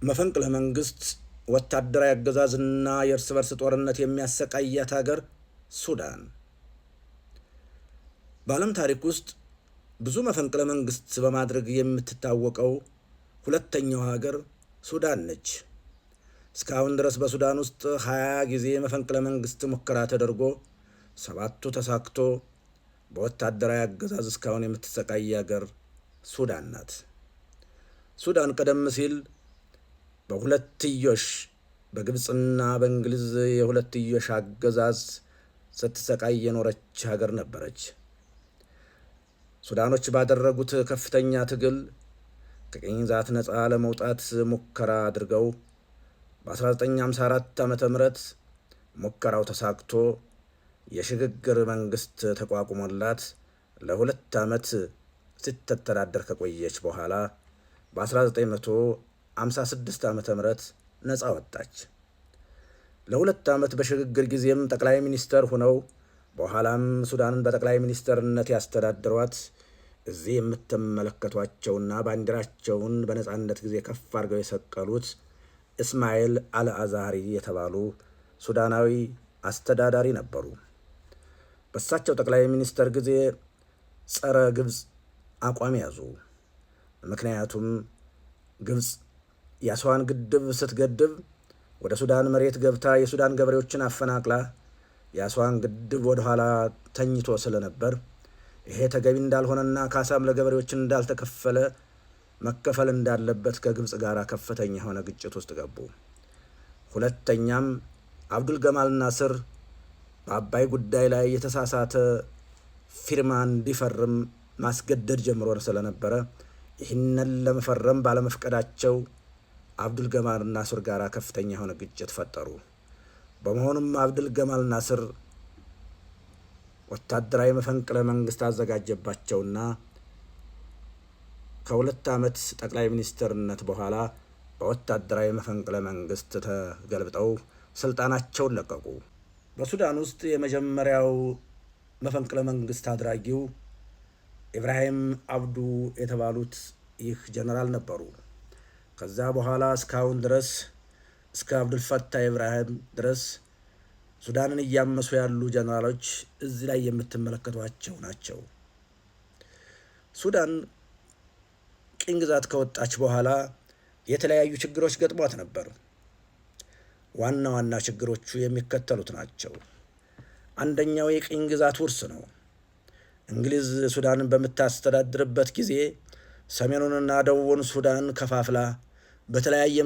መፈንቅለ መንግስት፣ ወታደራዊ አገዛዝና የእርስ በርስ ጦርነት የሚያሰቃያት ሀገር ሱዳን። በዓለም ታሪክ ውስጥ ብዙ መፈንቅለ መንግስት በማድረግ የምትታወቀው ሁለተኛው ሀገር ሱዳን ነች። እስካሁን ድረስ በሱዳን ውስጥ 20 ጊዜ መፈንቅለ መንግስት ሙከራ ተደርጎ 7ቱ ተሳክቶ በወታደራዊ አገዛዝ እስካሁን የምትሰቃይ ሀገር ሱዳን ናት። ሱዳን ቀደም ሲል በሁለትዮሽ በግብፅና በእንግሊዝ የሁለትዮሽ አገዛዝ ስትሰቃይ የኖረች ሀገር ነበረች። ሱዳኖች ባደረጉት ከፍተኛ ትግል ከቅኝ ግዛት ነፃ ለመውጣት ሙከራ አድርገው በ1954 ዓ.ም ሙከራው ተሳክቶ የሽግግር መንግስት ተቋቁሞላት ለ2 ዓመት ስትተዳደር ከቆየች በኋላ በ1956 ዓ.ም ነፃ ወጣች። ለ2 ዓመት በሽግግር ጊዜም ጠቅላይ ሚኒስተር ሆነው በኋላም ሱዳንን በጠቅላይ ሚኒስተርነት ያስተዳድሯት እዚህ የምትመለከቷቸውና ባንዲራቸውን በነፃነት ጊዜ ከፍ አድርገው የሰቀሉት እስማኤል አልአዛሪ የተባሉ ሱዳናዊ አስተዳዳሪ ነበሩ። በእሳቸው ጠቅላይ ሚኒስተር ጊዜ ጸረ ግብፅ አቋም ያዙ። ምክንያቱም ግብፅ የአስዋን ግድብ ስትገድብ ወደ ሱዳን መሬት ገብታ የሱዳን ገበሬዎችን አፈናቅላ የአስዋን ግድብ ወደኋላ ተኝቶ ስለነበር ይሄ ተገቢ እንዳልሆነና ካሳም ለገበሬዎች እንዳልተከፈለ መከፈል እንዳለበት ከግብፅ ጋር ከፍተኛ የሆነ ግጭት ውስጥ ገቡ። ሁለተኛም አብዱል ገማል ናስር በአባይ ጉዳይ ላይ የተሳሳተ ፊርማ እንዲፈርም ማስገደድ ጀምሮ ስለነበረ ይህንን ለመፈረም ባለመፍቀዳቸው አብዱል ገማል ናስር ጋር ከፍተኛ የሆነ ግጭት ፈጠሩ። በመሆኑም አብዱል ገማል ናስር ወታደራዊ መፈንቅለ መንግስት አዘጋጀባቸውና ከ2 ዓመት ጠቅላይ ሚኒስትርነት በኋላ በወታደራዊ መፈንቅለ መንግስት ተገልብጠው ስልጣናቸውን ለቀቁ። በሱዳን ውስጥ የመጀመሪያው መፈንቅለ መንግስት አድራጊው ኢብራሂም አብዱ የተባሉት ይህ ጀነራል ነበሩ። ከዛ በኋላ እስካሁን ድረስ እስከ አብዱልፈታህ ኢብራሂም ድረስ ሱዳንን እያመሱ ያሉ ጀነራሎች እዚህ ላይ የምትመለከቷቸው ናቸው። ሱዳን ቅኝ ግዛት ከወጣች በኋላ የተለያዩ ችግሮች ገጥሟት ነበር። ዋና ዋና ችግሮቹ የሚከተሉት ናቸው። አንደኛው የቅኝ ግዛት ውርስ ነው። እንግሊዝ ሱዳንን በምታስተዳድርበት ጊዜ ሰሜኑንና ደቡቡን ሱዳን ከፋፍላ በተለያየ